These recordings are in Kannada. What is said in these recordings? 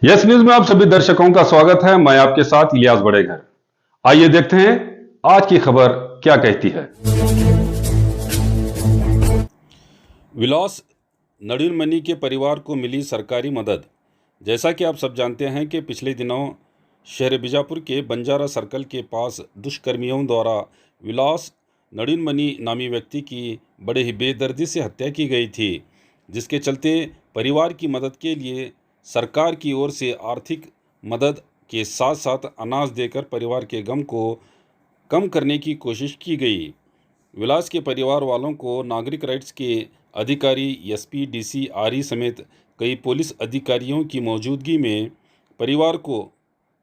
यस न्यूज में आप सभी दर्शकों का स्वागत है। मैं आपके साथ इलियास बड़ेघर। आइए देखते हैं आज की खबर क्या कहती है। विलास नड़ीनमणि के परिवार को मिली सरकारी मदद। जैसा कि आप सब जानते हैं कि पिछले दिनों शहर बीजापुर के बंजारा सर्कल के पास दुष्कर्मियों द्वारा विलास नड़ीनमणि नामी व्यक्ति की बड़े ही बेदर्दी से हत्या की गई थी, जिसके चलते परिवार की मदद के लिए सरकार की ओर से आर्थिक मदद के साथ साथ अनाज देकर परिवार के गम को कम करने की कोशिश की गई। विलास के परिवार वालों को नागरिक राइट्स के अधिकारी एसपी, डीसी, आरई समेत कई पुलिस अधिकारियों की मौजूदगी में परिवार को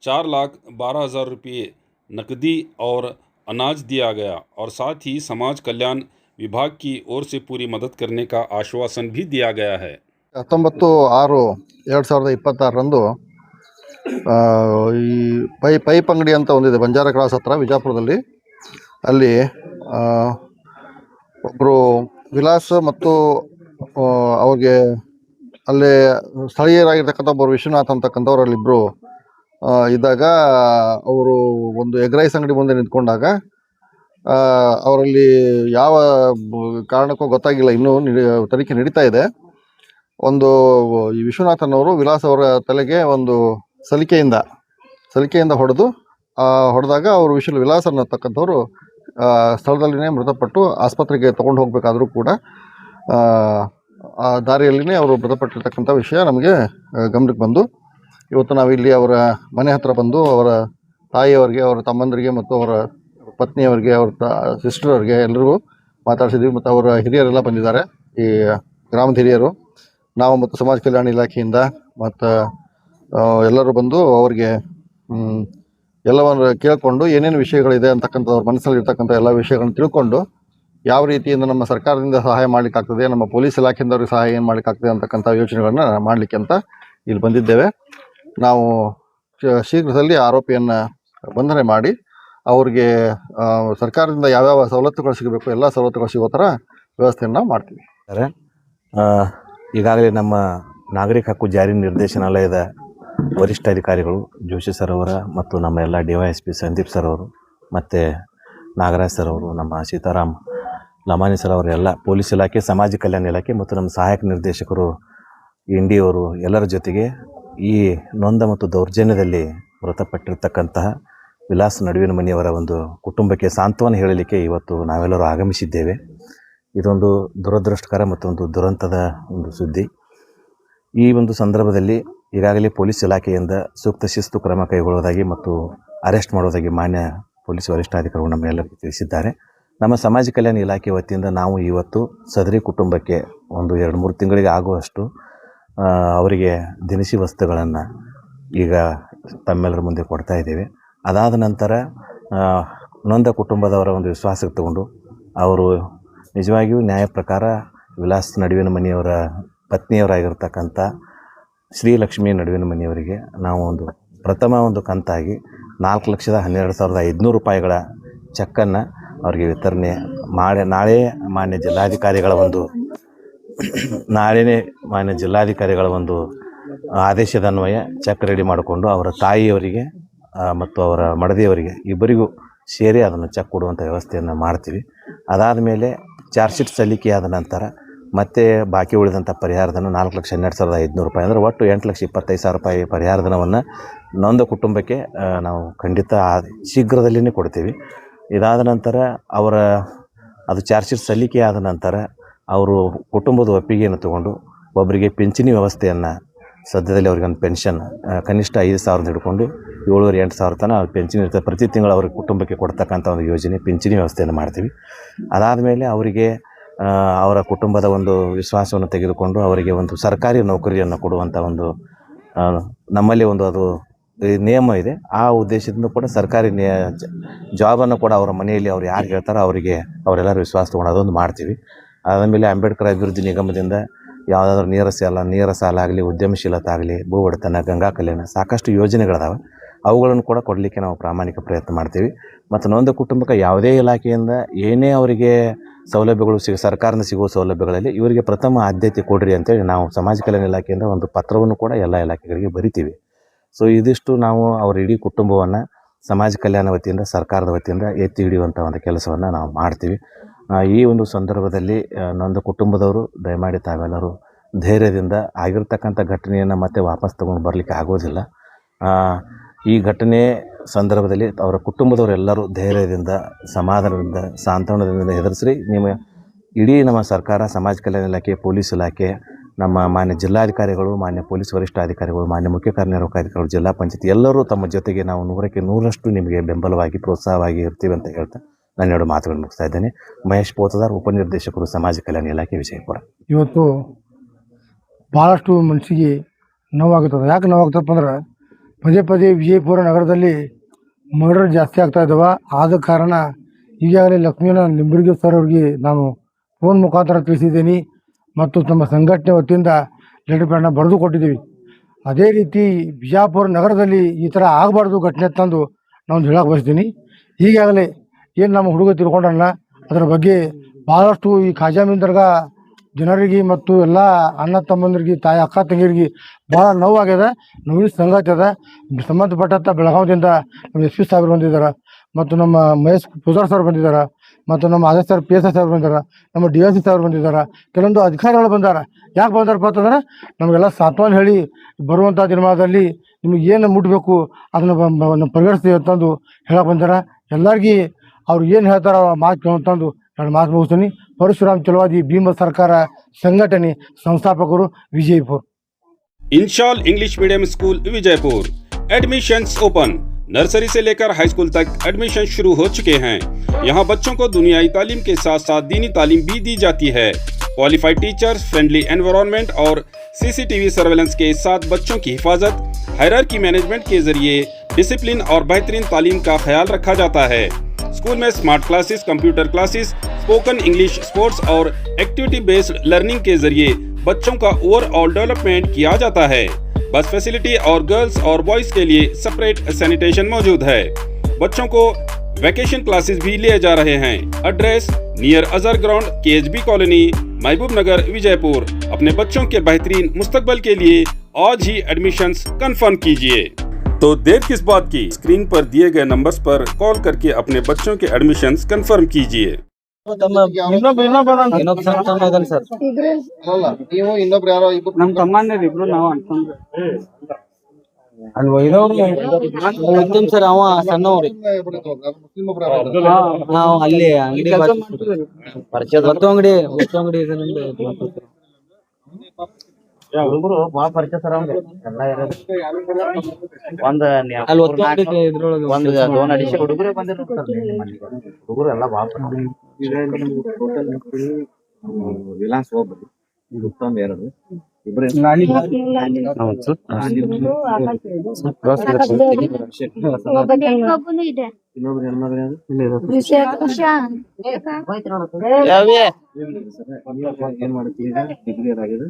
4,12,000 रुपये नकदी और अनाज दिया गया और साथ ही समाज कल्याण विभाग की ओर से पूरी मदद करने का आश्वासन भी दिया गया है। 19/6/2026 ಈ ಪೈಪ್ ಅಂಗಡಿ ಅಂತ ಒಂದಿದೆ ಬಂಜಾರ ಕ್ರಾಸ್ ಹತ್ರ ವಿಜಾಪುರದಲ್ಲಿ. ಅಲ್ಲಿ ಒಬ್ಬರು ವಿಲಾಸ್ ಮತ್ತು ಅವ್ರಿಗೆ ಅಲ್ಲಿ ಸ್ಥಳೀಯರಾಗಿರ್ತಕ್ಕಂಥ ಒಬ್ಬರು ವಿಶ್ವನಾಥ್ ಅಂತಕ್ಕಂಥವ್ರು ಅಲ್ಲಿಬ್ಬರು ಇದ್ದಾಗ ಅವರು ಒಂದು ಎಗ್ ರೈಸ್ ಅಂಗಡಿ ಮುಂದೆ ನಿಂತ್ಕೊಂಡಾಗ ಅವರಲ್ಲಿ ಯಾವ ಕಾರಣಕ್ಕೂ ಗೊತ್ತಾಗಿಲ್ಲ, ಇನ್ನೂ ತನಿಖೆ ನಡೀತಾ ಇದೆ. ಒಂದು ಈ ವಿಶ್ವನಾಥನ್ ಅವರು ವಿಲಾಸ್ ಅವರ ತಲೆಗೆ ಒಂದು ಸಲಿಕೆಯಿಂದ ಹೊಡೆದಾಗ ಅವರು ವಿಲಾಸ್ ಅನ್ನತಕ್ಕಂಥವ್ರು ಸ್ಥಳದಲ್ಲಿನೇ ಮೃತಪಟ್ಟು ಆಸ್ಪತ್ರೆಗೆ ತೊಗೊಂಡು ಹೋಗಬೇಕಾದ್ರೂ ಕೂಡ ಆ ದಾರಿಯಲ್ಲಿನೇ ಅವರು ಮೃತಪಟ್ಟಿರ್ತಕ್ಕಂಥ ವಿಷಯ ನಮಗೆ ಗಮನಕ್ಕೆ ಬಂದು ಇವತ್ತು ನಾವಿಲ್ಲಿ ಅವರ ಮನೆ ಹತ್ರ ಬಂದು ಅವರ ತಾಯಿಯವರಿಗೆ, ಅವರ ತಮ್ಮಂದರಿಗೆ ಮತ್ತು ಅವರ ಪತ್ನಿಯವರಿಗೆ, ಅವರ ಸಿಸ್ಟರ್ ಅವ್ರಿಗೆ ಎಲ್ಲರಿಗೂ ಮಾತಾಡ್ಸಿದ್ವಿ. ಮತ್ತು ಅವರ ಹಿರಿಯರೆಲ್ಲ ಬಂದಿದ್ದಾರೆ, ಈ ಗ್ರಾಮದ ಹಿರಿಯರು, ನಾವು ಮತ್ತು ಸಮಾಜ ಕಲ್ಯಾಣ ಇಲಾಖೆಯಿಂದ ಮತ್ತು ಎಲ್ಲರೂ ಬಂದು ಅವ್ರಿಗೆ ಎಲ್ಲವನ್ನು ಕೇಳಿಕೊಂಡು ಏನೇನು ವಿಷಯಗಳಿದೆ ಅಂತಕ್ಕಂಥ ಅವ್ರ ಮನಸ್ಸಲ್ಲಿ ಇರ್ತಕ್ಕಂಥ ಎಲ್ಲ ವಿಷಯಗಳನ್ನು ತಿಳ್ಕೊಂಡು ಯಾವ ರೀತಿಯಿಂದ ನಮ್ಮ ಸರ್ಕಾರದಿಂದ ಸಹಾಯ ಮಾಡಲಿಕ್ಕಾಗ್ತದೆ, ನಮ್ಮ ಪೊಲೀಸ್ ಇಲಾಖೆಯಿಂದ ಅವ್ರಿಗೆ ಸಹಾಯ ಏನು ಮಾಡಲಿಕ್ಕಾಗ್ತದೆ ಅಂತಕ್ಕಂಥ ಯೋಚನೆಗಳನ್ನು ಮಾಡಲಿಕ್ಕೆ ಅಂತ ಇಲ್ಲಿ ಬಂದಿದ್ದೇವೆ. ನಾವು ಶೀಘ್ರದಲ್ಲಿ ಆರೋಪಿಯನ್ನು ಬಂಧನೆ ಮಾಡಿ ಅವ್ರಿಗೆ ಸರ್ಕಾರದಿಂದ ಯಾವ್ಯಾವ ಸವಲತ್ತುಗಳು ಸಿಗಬೇಕು ಎಲ್ಲ ಸವಲತ್ತುಗಳು ಸಿಗೋ ಥರ ವ್ಯವಸ್ಥೆಯನ್ನು ಮಾಡ್ತೀವಿ. ಈಗಾಗಲೇ ನಮ್ಮ ನಾಗರಿಕ ಹಕ್ಕು ಜಾರಿ ನಿರ್ದೇಶನಾಲಯದ ವರಿಷ್ಠ ಅಧಿಕಾರಿಗಳು ಜೋಶಿ ಸರ್ ಅವರ ಮತ್ತು ನಮ್ಮ ಎಲ್ಲ DYSP ಸಂದೀಪ್ ಸರ್ ಅವರು ಮತ್ತು ನಾಗರಾಜ್ ಸರ್ ಅವರು, ನಮ್ಮ ಸೀತಾರಾಮ್ ಲಮಾನಿ ಸರ್ ಅವರು, ಎಲ್ಲ ಪೊಲೀಸ್ ಇಲಾಖೆ, ಸಮಾಜ ಕಲ್ಯಾಣ ಇಲಾಖೆ ಮತ್ತು ನಮ್ಮ ಸಹಾಯಕ ನಿರ್ದೇಶಕರು ND ಅವರು ಎಲ್ಲರ ಜೊತೆಗೆ ಈ ನೊಂದ ಮತ್ತು ದೌರ್ಜನ್ಯದಲ್ಲಿ ಮೃತಪಟ್ಟಿರ್ತಕ್ಕಂತಹ ವಿಲಾಸ್ ನಡುವಿನಮಣಿಯವರ ಒಂದು ಕುಟುಂಬಕ್ಕೆ ಸಾಂತ್ವನ ಹೇಳಲಿಕ್ಕೆ ಇವತ್ತು ನಾವೆಲ್ಲರೂ ಆಗಮಿಸಿದ್ದೇವೆ. ಇದೊಂದು ದುರದೃಷ್ಟಕರ ಮತ್ತು ಒಂದು ದುರಂತದ ಒಂದು ಸುದ್ದಿ. ಈ ಒಂದು ಸಂದರ್ಭದಲ್ಲಿ ಈಗಾಗಲೇ ಪೊಲೀಸ್ ಇಲಾಖೆಯಿಂದ ಸೂಕ್ತ ಶಿಸ್ತು ಕ್ರಮ ಕೈಗೊಳ್ಳುವುದಾಗಿ ಮತ್ತು ಅರೆಸ್ಟ್ ಮಾಡುವುದಾಗಿ ಮಾನ್ಯ ಪೊಲೀಸ್ ವರಿಷ್ಠಾಧಿಕಾರಿಗಳು ನಮ್ಮೆಲ್ಲರಿಗೂ ತಿಳಿಸಿದ್ದಾರೆ. ನಮ್ಮ ಸಮಾಜ ಕಲ್ಯಾಣ ಇಲಾಖೆ ವತಿಯಿಂದ ನಾವು ಇವತ್ತು ಸದರಿ ಕುಟುಂಬಕ್ಕೆ ಒಂದು 2-3 ತಿಂಗಳಿಗೆ ಆಗುವಷ್ಟು ಅವರಿಗೆ ದಿನಸಿ ವಸ್ತುಗಳನ್ನು ಈಗ ತಮ್ಮೆಲ್ಲರ ಮುಂದೆ ಕೊಡ್ತಾ ಇದ್ದೇವೆ. ಅದಾದ ನಂತರ ನೊಂದ ಕುಟುಂಬದವರ ಒಂದು ವಿಶ್ವಾಸಕ್ಕೆ ತಗೊಂಡು ಅವರು ನಿಜವಾಗಿಯೂ ನ್ಯಾಯ ಪ್ರಕಾರ ವಿಲಾಸ್ ನಡುವಿನಮಣಿಯವರ ಪತ್ನಿಯವರಾಗಿರ್ತಕ್ಕಂಥ ಶ್ರೀಲಕ್ಷ್ಮಿ ನಡುವಿನಮಣಿಯವರಿಗೆ ನಾವು ಒಂದು ಪ್ರಥಮ ಒಂದು ಕಂತಾಗಿ 4,12,500 ರೂಪಾಯಿಗಳ ಚೆಕ್ಕನ್ನು ಅವರಿಗೆ ವಿತರಣೆ ನಾಳೆ ಮಾನ್ಯ ಜಿಲ್ಲಾಧಿಕಾರಿಗಳ ಒಂದು ಆದೇಶದನ್ವಯ ಚೆಕ್ ರೆಡಿ ಮಾಡಿಕೊಂಡು ಅವರ ತಾಯಿಯವರಿಗೆ ಮತ್ತು ಅವರ ಮಡದಿಯವರಿಗೆ ಇಬ್ಬರಿಗೂ ಸೇರಿ ಅದನ್ನು ಚೆಕ್ ಕೊಡುವಂಥ ವ್ಯವಸ್ಥೆಯನ್ನು ಮಾಡ್ತೀವಿ. ಅದಾದ ಮೇಲೆ ಚಾರ್ಜ್ ಶೀಟ್ ಸಲ್ಲಿಕೆಯಾದ ನಂತರ ಮತ್ತೆ ಬಾಕಿ ಉಳಿದಂಥ ಪರಿಹಾರಧನ 4,12,500 ರೂಪಾಯಿ, ಅಂದರೆ ಒಟ್ಟು 8,25,000 ರೂಪಾಯಿ ಪರಿಹಾರಧನವನ್ನು ನೊಂದ ಕುಟುಂಬಕ್ಕೆ ನಾವು ಖಂಡಿತ ಶೀಘ್ರದಲ್ಲಿಯೇ ಕೊಡ್ತೀವಿ. ಇದಾದ ನಂತರ ಅದು ಚಾರ್ಜ್ ಶೀಟ್ ಸಲ್ಲಿಕೆಯಾದ ನಂತರ ಅವರು ಕುಟುಂಬದ ಒಪ್ಪಿಗೆಯನ್ನು ತಗೊಂಡು ಒಬ್ಬರಿಗೆ ಪಿಂಚಣಿ ವ್ಯವಸ್ಥೆಯನ್ನು ಸದ್ಯದಲ್ಲಿ ಅವ್ರಿಗೊಂದು ಪೆನ್ಷನ್ ಕನಿಷ್ಠ 5,000 ಹಿಡ್ಕೊಂಡು 7,500-8,000 ತನಕ ಪೆನ್ಷನ್ ಇರ್ತದೆ. ಪ್ರತಿ ತಿಂಗಳು ಅವ್ರಿಗೆ ಕುಟುಂಬಕ್ಕೆ ಕೊಡ್ತಕ್ಕಂಥ ಒಂದು ಯೋಜನೆ ಪಿಂಚಣಿ ವ್ಯವಸ್ಥೆಯನ್ನು ಮಾಡ್ತೀವಿ. ಅದಾದಮೇಲೆ ಅವರಿಗೆ ಅವರ ಕುಟುಂಬದ ಒಂದು ವಿಶ್ವಾಸವನ್ನು ತೆಗೆದುಕೊಂಡು ಅವರಿಗೆ ಒಂದು ಸರ್ಕಾರಿ ನೌಕರಿಯನ್ನು ಕೊಡುವಂಥ ಒಂದು ನಮ್ಮಲ್ಲಿ ಒಂದು ಅದು ನಿಯಮ ಇದೆ. ಆ ಉದ್ದೇಶದಿಂದ ಕೂಡ ಸರ್ಕಾರಿ ಜಾಬನ್ನು ಕೂಡ ಅವರ ಮನೆಯಲ್ಲಿ ಅವ್ರು ಯಾರು ಹೇಳ್ತಾರೋ ಅವರಿಗೆ ಅವರೆಲ್ಲರೂ ವಿಶ್ವಾಸ ತೊಗೊಂಡು ಅದೊಂದು ಮಾಡ್ತೀವಿ. ಆದಮೇಲೆ ಅಂಬೇಡ್ಕರ್ ಅಭಿವೃದ್ಧಿ ನಿಗಮದಿಂದ ಯಾವುದಾದ್ರೂ ನೇರ ಸಾಲ ಆಗಲಿ, ಉದ್ಯಮಶೀಲತೆ ಆಗಲಿ, ಭೂ ಒಡೆತನ, ಗಂಗಾ ಕಲ್ಯಾಣ, ಸಾಕಷ್ಟು ಯೋಜನೆಗಳಿದಾವೆ. ಅವುಗಳನ್ನು ಕೂಡ ಕೊಡಲಿಕ್ಕೆ ನಾವು ಪ್ರಾಮಾಣಿಕ ಪ್ರಯತ್ನ ಮಾಡ್ತೀವಿ. ಮತ್ತು ನೊಂದ ಕುಟುಂಬಕ್ಕೆ ಯಾವುದೇ ಇಲಾಖೆಯಿಂದ ಏನೇ ಅವರಿಗೆ ಸೌಲಭ್ಯಗಳು ಸರ್ಕಾರದಿಂದ ಸಿಗುವ ಸೌಲಭ್ಯಗಳಲ್ಲಿ ಇವರಿಗೆ ಪ್ರಥಮ ಆದ್ಯತೆ ಕೊಡ್ರಿ ಅಂತೇಳಿ ನಾವು ಸಮಾಜ ಕಲ್ಯಾಣ ಇಲಾಖೆಯಿಂದ ಒಂದು ಪತ್ರವನ್ನು ಕೂಡ ಎಲ್ಲ ಇಲಾಖೆಗಳಿಗೆ ಬರಿತೀವಿ. ಸೊ ಇದಿಷ್ಟು ನಾವು ಅವರ ಇಡೀ ಕುಟುಂಬವನ್ನು ಸಮಾಜ ಕಲ್ಯಾಣ ವತಿಯಿಂದ, ಸರ್ಕಾರದ ವತಿಯಿಂದ ಎತ್ತಿ ಹಿಡಿಯುವಂಥ ಒಂದು ಕೆಲಸವನ್ನು ನಾವು ಮಾಡ್ತೀವಿ. ಈ ಒಂದು ಸಂದರ್ಭದಲ್ಲಿ ನನ್ನದು ಕುಟುಂಬದವರು ದಯಮಾಡಿ ತಾವೆಲ್ಲರೂ ಧೈರ್ಯದಿಂದ ಆಗಿರ್ತಕ್ಕಂಥ ಘಟನೆಯನ್ನು ಮತ್ತೆ ವಾಪಸ್ ತಗೊಂಡು ಬರಲಿಕ್ಕೆ ಆಗೋದಿಲ್ಲ. ಈ ಘಟನೆ ಸಂದರ್ಭದಲ್ಲಿ ಅವರ ಕುಟುಂಬದವರೆಲ್ಲರೂ ಧೈರ್ಯದಿಂದ, ಸಮಾಧಾನದಿಂದ, ಸಾಂತ್ವನದಿಂದ ಎದುರಿಸ್ರಿ. ನಿಮ್ಮ ಇಡೀ ನಮ್ಮ ಸರ್ಕಾರ, ಸಮಾಜ ಕಲ್ಯಾಣ ಇಲಾಖೆ, ಪೊಲೀಸ್ ಇಲಾಖೆ, ನಮ್ಮ ಮಾನ್ಯ ಜಿಲ್ಲಾಧಿಕಾರಿಗಳು, ಮಾನ್ಯ ಪೊಲೀಸ್ ವರಿಷ್ಠಾಧಿಕಾರಿಗಳು, ಮಾನ್ಯ ಮುಖ್ಯ ಕಾರ್ಯನಿರ್ವಾಹಕ ಜಿಲ್ಲಾ ಪಂಚಾಯತಿ ಎಲ್ಲರೂ ತಮ್ಮ ಜೊತೆಗೆ ನಾವು 100ಕ್ಕೆ 100ರಷ್ಟು ನಿಮಗೆ ಬೆಂಬಲವಾಗಿ, ಪ್ರೋತ್ಸಾಹವಾಗಿ ಇರ್ತೀವಿ ಅಂತ ಹೇಳ್ತಾ ನಾನು 2 ಮಾತುಗಳನ್ನು ಮುಗಿಸ್ತಾ ಇದ್ದೇನೆ. ಮಹೇಶ್ ಪೋತದಾರ್, ಉಪನಿರ್ದೇಶಕರು, ಸಮಾಜ ಕಲ್ಯಾಣ ಇಲಾಖೆ, ವಿಜಯಪುರ. ಇವತ್ತು ಭಾಳಷ್ಟು ಮನಸ್ಸಿಗೆ ನೋವಾಗುತ್ತದೆ. ಯಾಕೆ ನೋವಾಗ್ತದಪ್ಪ ಅಂದ್ರೆ ಪದೇ ಪದೇ ವಿಜಯಪುರ ನಗರದಲ್ಲಿ ಮರ್ಡರ್ ಜಾಸ್ತಿ ಆಗ್ತಾ ಇದ್ದಾವೆ. ಆದ ಕಾರಣ ಈಗಾಗಲೇ ಲಕ್ಷ್ಮೀನಾರಾಯಣ ನಿಂಬರ್ಗಿ ಸರ್ ಅವ್ರಿಗೆ ನಾನು ಫೋನ್ ಮುಖಾಂತರ ತಿಳಿಸಿದ್ದೀನಿ ಮತ್ತು ನಮ್ಮ ಸಂಘಟನೆ ವತಿಯಿಂದ ಲೆಟರ್ ಪ್ಯಾಡ್ನ ಬರೆದು ಕೊಟ್ಟಿದ್ದೀವಿ. ಅದೇ ರೀತಿ ಬಿಜಾಪುರ ನಗರದಲ್ಲಿ ಈ ಥರ ಆಗಬಾರ್ದು ಘಟನೆ ತಂದು ನಾನು ಹೇಳಕ್ಕೆ ಬಯಸ್ತೀನಿ. ಈಗಾಗಲೇ ಏನು ನಮ್ಮ ಹುಡುಗ ತಿಳ್ಕೊಂಡಲ್ಲ, ಅದರ ಬಗ್ಗೆ ಭಾಳಷ್ಟು ಈ ಖಾಜಾಮೀನ್ ದರ್ಗಾ ಜನರಿಗೆ ಮತ್ತು ಎಲ್ಲ ಅಣ್ಣ ತಮ್ಮಂದರಿಗೆ, ತಾಯಿ ಅಕ್ಕ ತಂಗಿಯರಿಗೆ ಭಾಳ ನೋವಾಗ್ಯದ. ನೋವಿನ ಸಂಗತಿ ಅದ. ಸಂಬಂಧಪಟ್ಟಂಥ ಬೆಳಗಾವಿಯಿಂದ ನಮ್ಮ SP ಸಾಹೇಬರು ಬಂದಿದ್ದಾರೆ, ಮತ್ತು ನಮ್ಮ ಮಹೇಶ್ ಪೂಜಾರ್ ಸರ್ ಬಂದಿದ್ದಾರೆ, ಮತ್ತು ನಮ್ಮ ಆದರ್ಶ್ ಸರ್ PSI ಸಾಹೇಬರು ಬಂದಿದ್ದಾರೆ, ನಮ್ಮ DSC ಸಾಹೇಬರು ಬಂದಿದ್ದಾರೆ, ಕೆಲವೊಂದು ಅಧಿಕಾರಿಗಳು ಬಂದಾರ. ಯಾಕೆ ಬಂದಾರಪ್ಪ ಅಂತಂದ್ರೆ ನಮಗೆಲ್ಲ ಸಾಂತ್ವನ ಹೇಳಿ ಬರುವಂಥ ದಿನಮಾನದಲ್ಲಿ ನಿಮಗೆ ಏನು ಮುಟ್ಟಬೇಕು ಅದನ್ನು ಪರಿಗಣಿಸ್ತೀವಿ ಅಂತಂದು ಹೇಳಕ್ಕೆ ಬಂದಾರ. ಎಲ್ಲರಿಗೂ ಅವ್ರು ಏನು ಹೇಳ್ತಾರ ಮಾತು ಕೇಳಂತಂದು 2 ಮಾತು ಮುಗಿಸ್ತೀನಿ. ಪರಶುರಾಮ್ ಚಲವಾದಿ ಭೀಮ ಸರ್ಕಾರ ಸಂಘಟನೆ ಸಂಸ್ಥಾಪಕರು, ವಿಜಯಪುರ. इंशाल English medium school Vijayapur admissions open. Nursery से लेकर हाई स्कूल तक एडमिशन शुरू हो चुके हैं। यहाँ बच्चों को दुनियाई तालीम के साथ साथ दीनी तालीम भी दी जाती है। क्वालिफाइड टीचर्स, फ्रेंडली एनवायरनमेंट और CCTV सर्वेलेंस के साथ बच्चों की हिफाजत, हायरार्की मैनेजमेंट के जरिए डिसिप्लिन और बेहतरीन तालीम का ख्याल रखा जाता है। स्कूल में smart classes, computer classes, spoken English, sports और एक्टिविटी बेस्ड लर्निंग के जरिए बच्चों का ओवरऑल डेवलपमेंट किया जाता है। बस फैसिलिटी और गर्ल्स और बॉयज के लिए सेपरेट सैनिटेशन मौजूद है। बच्चों को वैकेशन क्लासेस भी लिए जा रहे हैं। Address near Azhar ground, KHB colony, महबूब नगर, विजयपुर। अपने बच्चों के बेहतरीन मुस्तकबल के लिए आज ही एडमिशन्स कंफर्म कीजिए। तो देर किस बात की, स्क्रीन पर दिए गए नंबर्स पर कॉल करके अपने बच्चों के एडमिशन्स कंफर्म कीजिए। ಅಲ್ಲ, ನೀವು ಇನ್ನೊಬ್ರು ಯಾರೋ ಇಬ್ರು ನಮ್ ತಮ್ಮಂದಿರ್ ಇಬ್ರು ನಾವು ಅನ್ಕೊಂಡ್ರೆ ಅಲ್ಲಿ ಒಯ್ದವ್ರು ಸರ್ ಅವ ಸಣ್ಣವ್ರಿ ಮುಸ್ಲಿಂ ಒಬ್ರು ಯಾರೋ ನಾವು ಅಲ್ಲಿ ಅಂಗಡಿ ಒತ್ತು ಅಂಗಡಿ ಹುಡುಗರು ಬಾಳ ಪರಿಚಯ ಸರ್ ಅವ್ರಿಗೆ ಎಲ್ಲ ಒಂದ್ ಅಲ್ಲಿ ಒತ್ತು ಅಂಗಡಿ ಇದ್ರೊಳಗೆ ಒಂದ್ 2 ಅಡಿಷನ್ ಹುಡುಗರೇ ಬಂದಿರ್ತಾರೆ ಸರ್. ಹುಡುಗರು ಎಲ್ಲ ಬಾಳ ವಿಲಾಸ್ ಹೋಗ್ಬರಿ ಉತ್ತಮ್ 2 ಇಬ್ರು ಇನ್ನೊಬ್ರು ಏನ್ ಮಾಡ್ತೀವಿ ಡಿಗ್ರಿ ಆಗಿದೆ.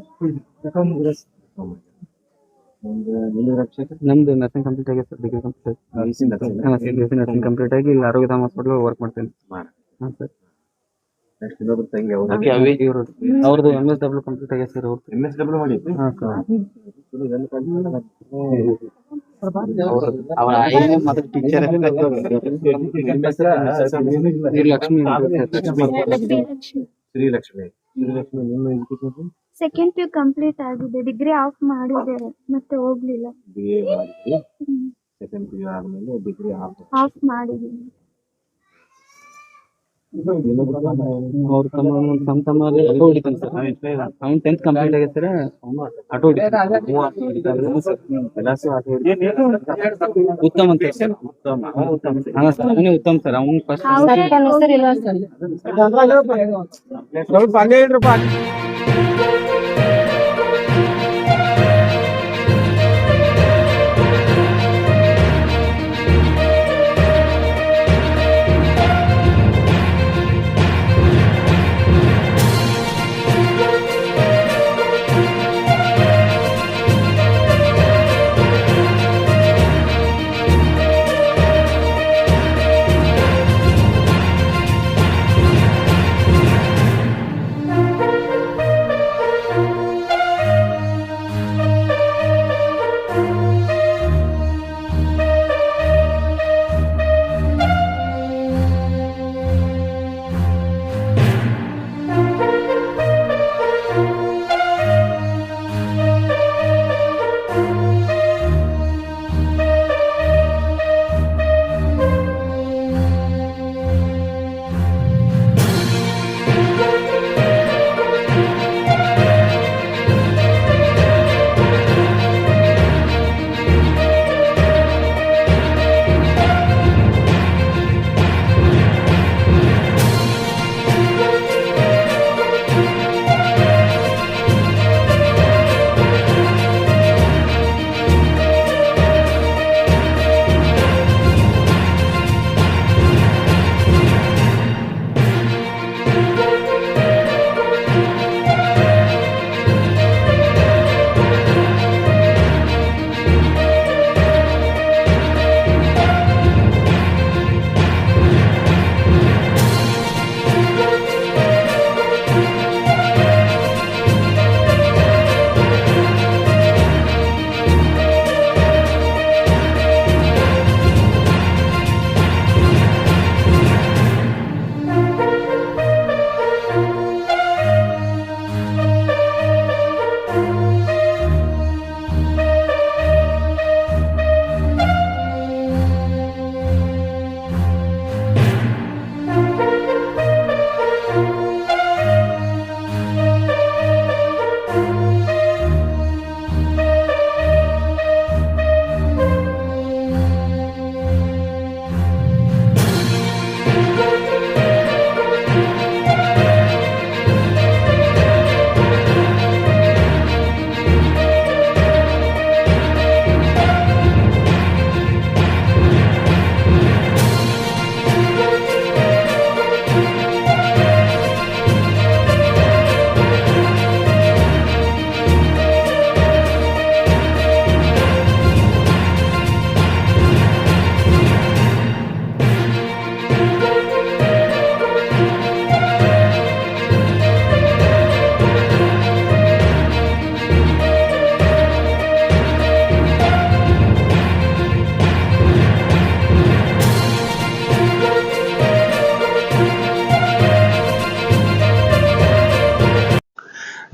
ನಮ್ದು ನರ್ಸಿಂಗ್ ಕಂಪ್ಲೀಟ್ ಆಗಿದೆ sir. Degree complete nursing complete ಆಗಿ ಇಲ್ಲಿ ಆರೋಗ್ಯಧಾಮ ಹಾಸ್ಪಿಟಲ್ ವರ್ಕ್ ಮಾಡ್ತೇನೆ. ಹಾಂ ಸರ್. ನೆಕ್ಸ್ಟ್ ಇನ್ನೊಬ್ರು ತಂಗಿ ಅವ್ರದ್ದು MSW ಕಂಪ್ಲೀಟ್ ಆಗಿದೆ ಸರ್. ಅವ್ರದ್ದು MSW ಮಾಡಿ. ಹಾಂ ಸರ್. ಅವರ ಮೊದಲು teacher Srilakshmi. Second PU complete ಆಗಿದೆ, ಡಿಗ್ರಿ ಆಫ್ ಮಾಡಿದ್ದಾರೆ, ಮತ್ತೆ ಹೋಗ್ಲಿಲ್ಲ. BA ಮಾಡಿದ್ರಿ, ಸೆಕೆಂಡ್ PU ಆದ್ಮೇಲೆ ಡಿಗ್ರಿ ಆಫ್ ಮಾಡಿದ್ದೀನಿ. ಅವ್ರ ತಮ್ಮ ಆಟೋ ಹೊಡಿತಾನೆ ಸರ್. ಅವ್ನು 10th ಕಂಪ್ಲೀಟ್ ಆಗೈತೆ ಸರ್. ಆಟೋ ಹೊಡಿತಾನೆ. ಉತ್ತಮ್ ಅಂತ ಸರ್. ಹಾಂ ಸರ್, ಅವನೇ ಉತ್ತಮ್ ಸರ್. ಅವ್ನು ಫಸ್ಟ್ ಸ್ವಲ್ಪ ಹಂಗೆ ಹೇಳ್ರಪ್ಪ.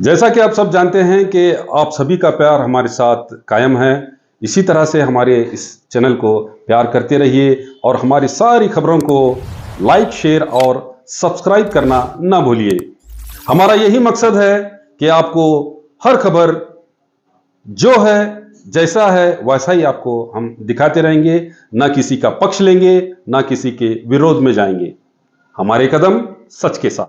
जैसा कि आप सब जानते हैं कि आप सभी का प्यार हमारे साथ कायम है। इसी तरह से हमारे इस चैनल को प्यार करते रहिए और हमारी सारी खबरों को लाइक, शेयर और सब्सक्राइब करना ना भूलिए। हमारा यही मकसद है कि आपको हर खबर जो है, जैसा है वैसा ही आपको हम दिखाते रहेंगे, ना किसी का पक्ष लेंगे, ना किसी के विरोध में जाएंगे। हमारे कदम सच के साथ।